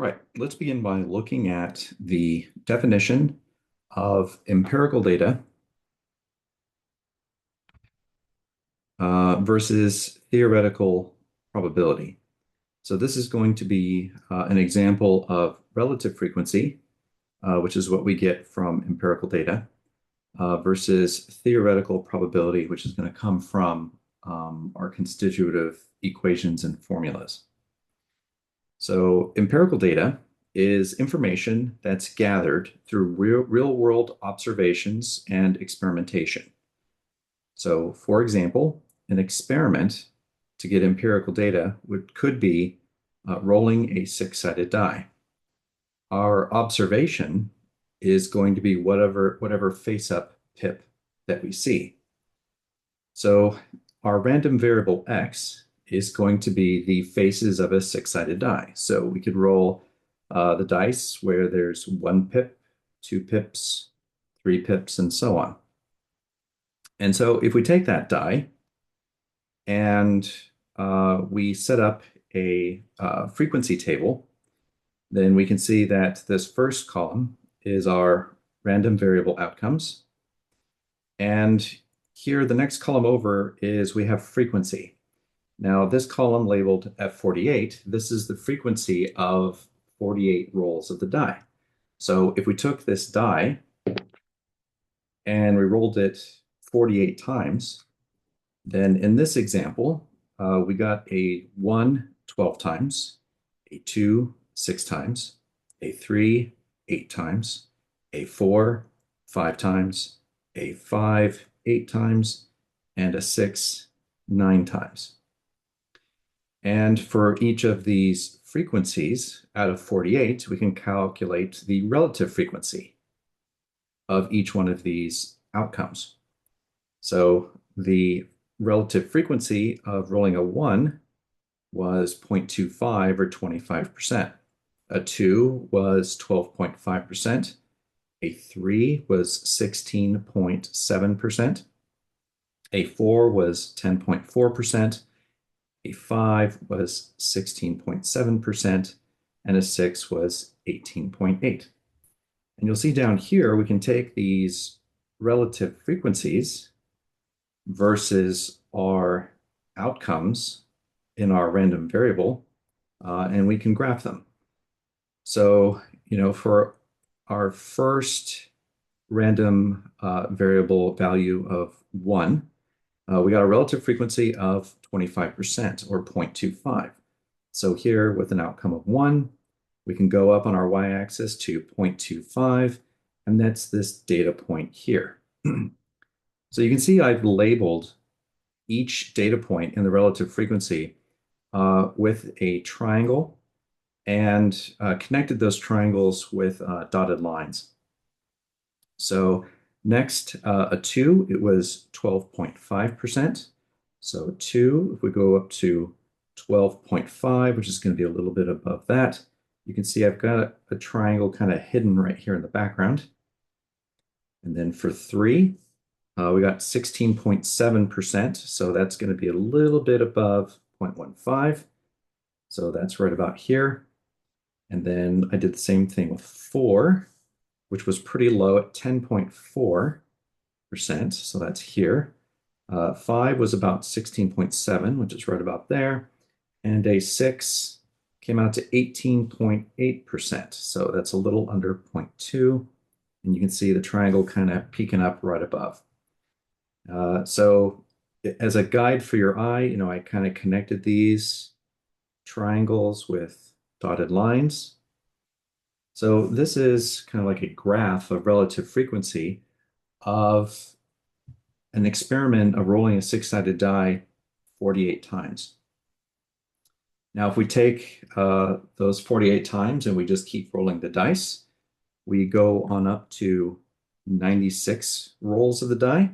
All right, let's begin by looking at the definition of empirical data versus theoretical probability. So this is going to be an example of relative frequency, which is what we get from empirical data, versus theoretical probability, which is going to come from our constitutive equations and formulas. So empirical data is information that's gathered through real world observations and experimentation. So, for example, an experiment to get empirical data could be rolling a six-sided die. Our observation is going to be whatever face-up pip that we see. So our random variable x is going to be the faces of a six-sided die. So we could roll the dice where there's 1 pip, 2 pips, 3 pips, and so on. And so if we take that die and we set up a frequency table, then we can see that this first column is our random variable outcomes. And here, the next column over is we have frequency. Now, this column labeled F48, this is the frequency of 48 rolls of the die. So if we took this die and we rolled it 48 times, then in this example, we got a 1 12 times, a 2 6 times, a 3 8 times, a 4 5 times, a 5 8 times, and a 6 9 times. And for each of these frequencies out of 48, we can calculate the relative frequency of each one of these outcomes. So the relative frequency of rolling a 1 was 0.25 or 25%. A 2 was 12.5%. A 3 was 16.7%. A 4 was 10.4%. A 5 was 16.7%, and a 6 was 18.8. And you'll see down here, we can take these relative frequencies versus our outcomes in our random variable, and we can graph them. So, for our first random variable value of 1, we got a relative frequency of 25% or 0.25. So here with an outcome of 1, we can go up on our y-axis to 0.25, and that's this data point here. So you can see I've labeled each data point in the relative frequency with a triangle and connected those triangles with dotted lines. So next, a 2, it was 12.5%. So 2, if we go up to 12.5, which is going to be a little bit above that, you can see I've got a triangle kind of hidden right here in the background. And then for 3, we got 16.7%. So that's going to be a little bit above 0.15. So that's right about here. And then I did the same thing with 4, which was pretty low at 10.4%. So that's here. 5 was about 16.7, which is right about there. And a 6 came out to 18.8%. So that's a little under 0.2. And you can see the triangle kind of peeking up right above. So as a guide for your eye, I kind of connected these triangles with dotted lines. So this is kind of like a graph of relative frequency of an experiment of rolling a six-sided die 48 times. Now, if we take those 48 times and we just keep rolling the dice, we go on up to 96 rolls of the die.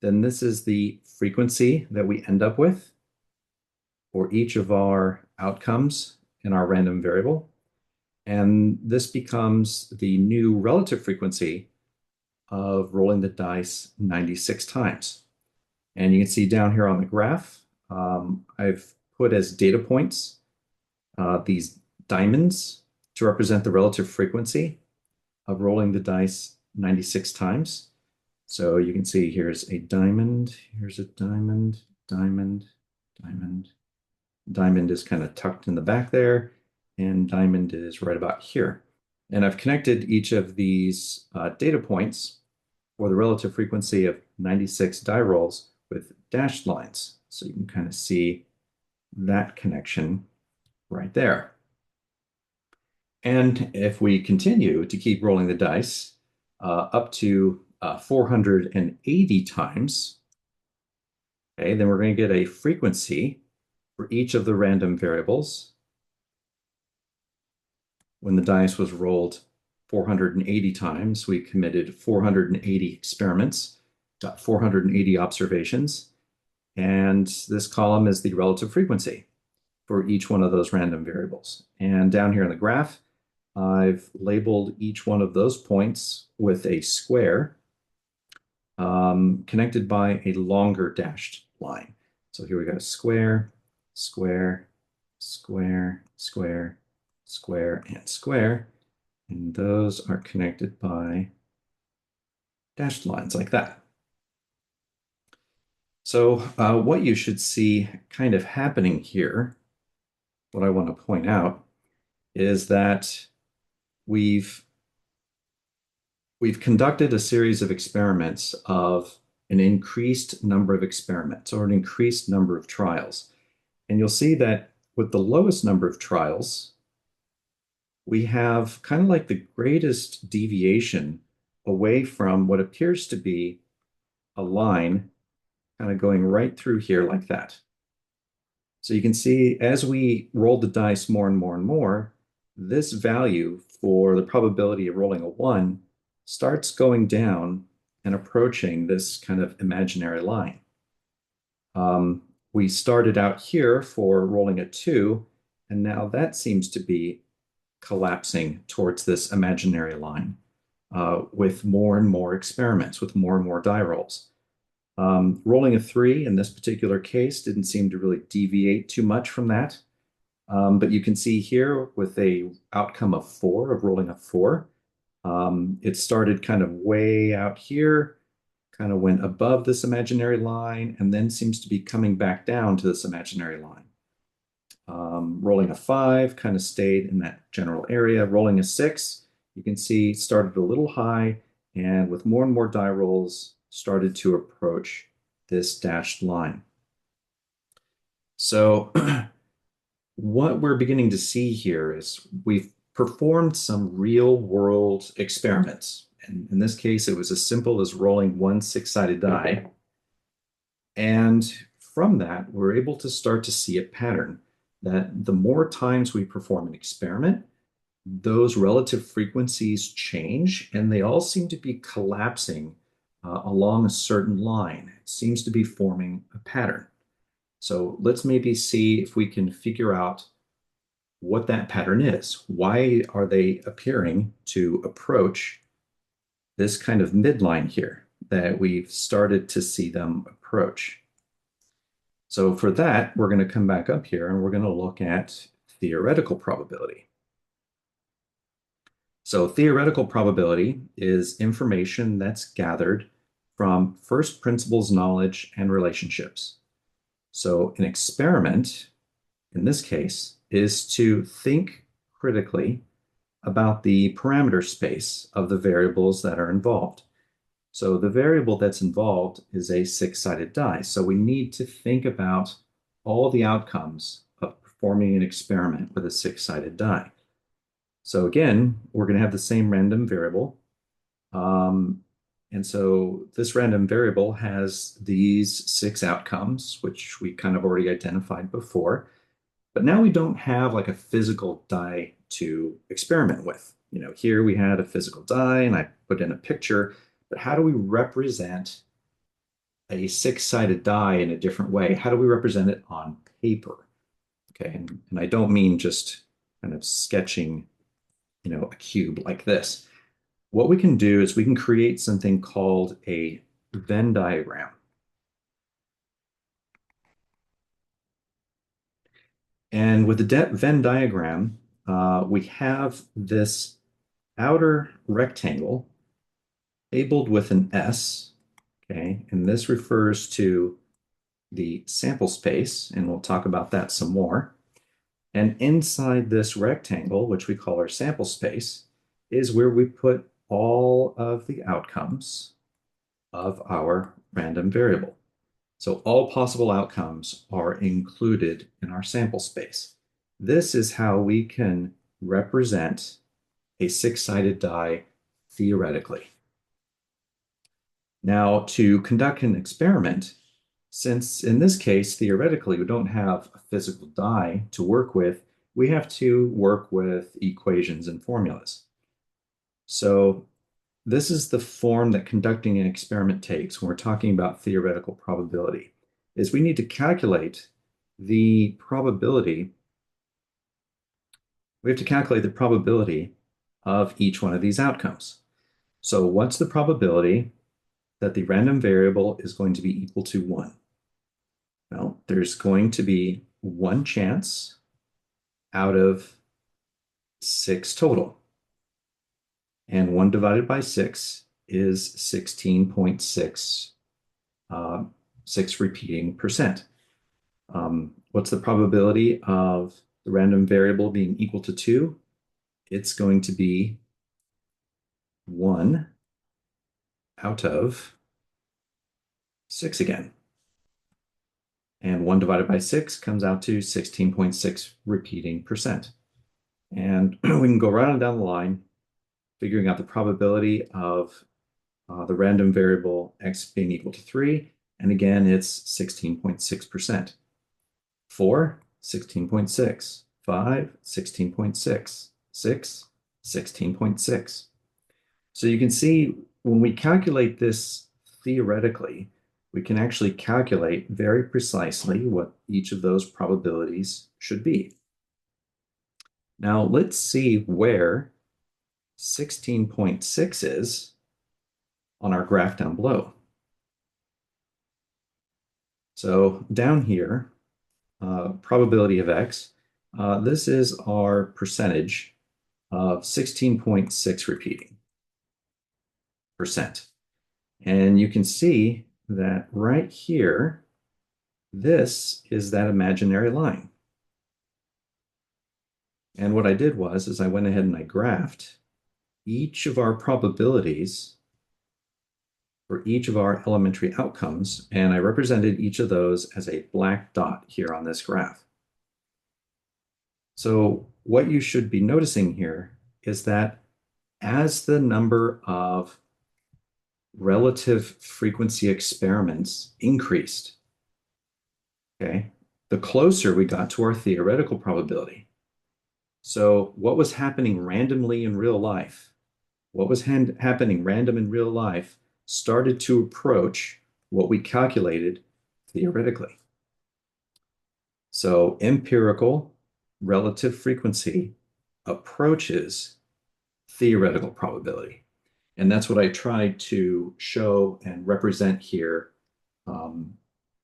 Then this is the frequency that we end up with for each of our outcomes in our random variable. And this becomes the new relative frequency of rolling the dice 96 times. And you can see down here on the graph, I've put as data points these diamonds to represent the relative frequency of rolling the dice 96 times. So you can see here's a diamond, here's a diamond, diamond, diamond. Diamond is kind of tucked in the back there, and diamond is right about here. And I've connected each of these data points for the relative frequency of 96 die rolls with dashed lines. So you can kind of see that connection right there. And if we continue to keep rolling the dice up to 480 times, okay, then we're going to get a frequency for each of the random variables when the dice was rolled 480 times. We committed 480 experiments, got 480 observations, and this column is the relative frequency for each one of those random variables. And down here in the graph, I've labeled each one of those points with a square connected by a longer dashed line. So here we got a square, square, square, square, square, and square. And those are connected by dashed lines like that. So what you should see kind of happening here, what I want to point out, is that we've conducted a series of experiments of an increased number of experiments or an increased number of trials. And you'll see that with the lowest number of trials, we have kind of like the greatest deviation away from what appears to be a line kind of going right through here like that. So you can see as we roll the dice more and more and more, this value for the probability of rolling a 1 starts going down and approaching this kind of imaginary line. We started out here for rolling a 2, and now that seems to be collapsing towards this imaginary line with more and more experiments, with more and more die rolls. Rolling a 3 in this particular case didn't seem to really deviate too much from that. But you can see here with a outcome of 4, of rolling a 4, it started kind of way out here, kind of went above this imaginary line, and then seems to be coming back down to this imaginary line. Rolling a 5 kind of stayed in that general area. Rolling a 6, you can see started a little high, and with more and more die rolls, started to approach this dashed line. So what we're beginning to see here is we've performed some real world experiments. And in this case, it was as simple as rolling one six-sided die. And from that, we're able to start to see a pattern that the more times we perform an experiment, those relative frequencies change, and they all seem to be collapsing along a certain line. It seems to be forming a pattern. So let's maybe see if we can figure out what that pattern is. Why are they appearing to approach this kind of midline here that we've started to see them approach? So for that, we're going to come back up here and we're going to look at theoretical probability. So theoretical probability is information that's gathered from first principles knowledge and relationships. So an experiment, in this case, is to think critically about the parameter space of the variables that are involved. So the variable that's involved is a six-sided die. So we need to think about all the outcomes of performing an experiment with a six-sided die. So again, we're going to have the same random variable. And so this random variable has these 6 outcomes, which we kind of already identified before. But now we don't have like a physical die to experiment with. You know, here we had a physical die and I put in a picture, but how do we represent a six-sided die in a different way? How do we represent it on paper? Okay, and I don't mean just kind of sketching, you know, a cube like this. What we can do is we can create something called a Venn diagram. And with the Venn diagram, we have this outer rectangle labeled with an S, okay? And this refers to the sample space, and we'll talk about that some more. And inside this rectangle, which we call our sample space, is where we put all of the outcomes of our random variable. So all possible outcomes are included in our sample space. This is how we can represent a six-sided die theoretically. Now, to conduct an experiment, since in this case, theoretically, we don't have a physical die to work with, we have to work with equations and formulas. So this is the form that conducting an experiment takes when we're talking about theoretical probability, is we need to calculate the probability. We have to calculate the probability of each one of these outcomes. So what's the probability that the random variable is going to be equal to 1? Well, there's going to be one chance out of 6 total. And 1 divided by 6 is 16.6 6 repeating percent. What's the probability of the random variable being equal to 2? It's going to be 1 out of 6 again. And 1 divided by 6 comes out to 16.6 repeating percent. And we can go right on down the line, figuring out the probability of the random variable x being equal to 3. And again, it's 16.6%. 4, 16.6. 5, 16.6. 6, 16.6. So you can see when we calculate this theoretically, we can actually calculate very precisely what each of those probabilities should be. Now let's see where 16.6 is on our graph down below. So down here, probability of x, this is our percentage of 16.6 repeating percent. And you can see that right here, this is that imaginary line. And what I did was I went ahead and I graphed each of our probabilities for each of our elementary outcomes, and I represented each of those as a black dot here on this graph. So what you should be noticing here is that as the number of relative frequency experiments increased, okay, the closer we got to our theoretical probability. So what was happening randomly in real life, what was happening random in real life started to approach what we calculated theoretically. So empirical relative frequency approaches theoretical probability. And that's what I tried to show and represent here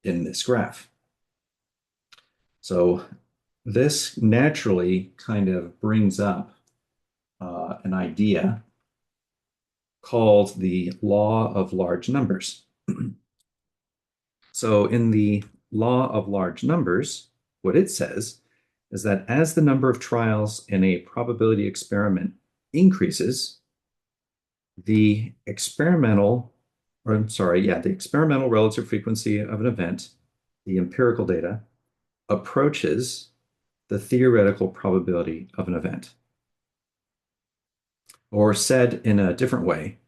in this graph. So this naturally kind of brings up an idea called the law of large numbers. So in the law of large numbers, what it says is that as the number of trials in a probability experiment increases, the experimental relative frequency of an event, the empirical data, approaches the theoretical probability of an event. Or said in a different way,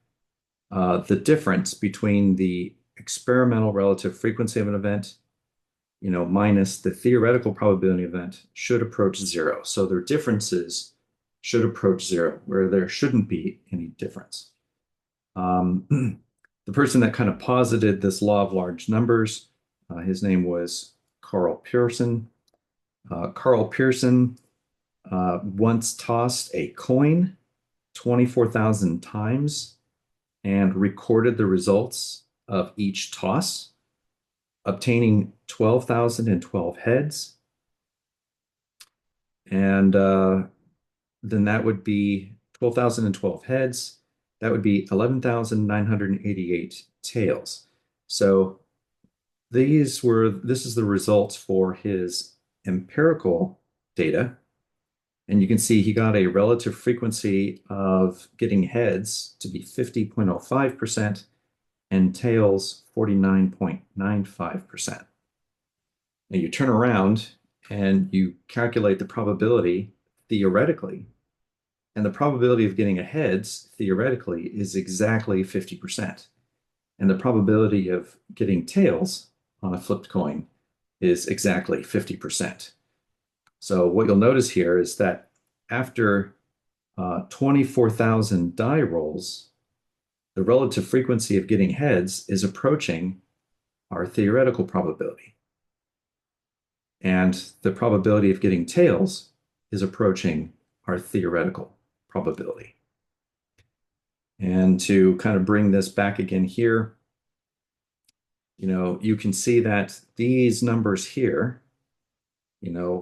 the difference between the experimental relative frequency of an event, minus the theoretical probability of an event should approach 0. So their differences should approach 0, where there shouldn't be any difference. The person that kind of posited this law of large numbers, his name was Karl Pearson. Karl Pearson once tossed a coin 24,000 times and recorded the results of each toss, obtaining 12,012 heads. And then that would be 12,012 heads. That would be 11,988 tails. So this is the results for his empirical data. And you can see he got a relative frequency of getting heads to be 50.05% and tails 49.95%. Now you turn around and you calculate the probability theoretically, and the probability of getting a heads theoretically is exactly 50%. And the probability of getting tails on a flipped coin is exactly 50%. So what you'll notice here is that after 24,000 die rolls, the relative frequency of getting heads is approaching our theoretical probability. And the probability of getting tails is approaching our theoretical probability. And to kind of bring this back again here, you can see that these numbers here,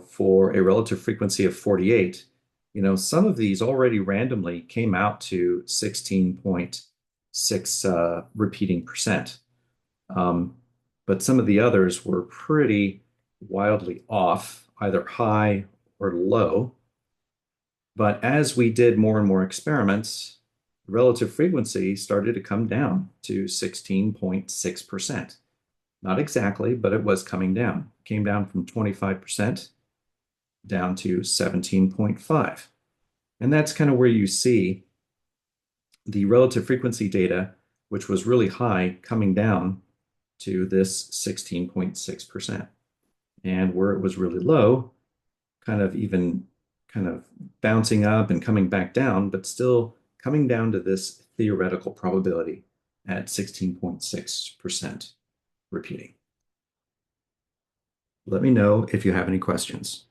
for a relative frequency of 48, some of these already randomly came out to 16.6 repeating percent. But some of the others were pretty wildly off, either high or low. But as we did more and more experiments, the relative frequency started to come down to 16.6%. Not exactly, but it was coming down. It came down from 25% down to 17.5. And that's kind of where you see the relative frequency data, which was really high, coming down to this 16.6%. And where it was really low, kind of bouncing up and coming back down, but still coming down to this theoretical probability at 16.6% repeating. Let me know if you have any questions.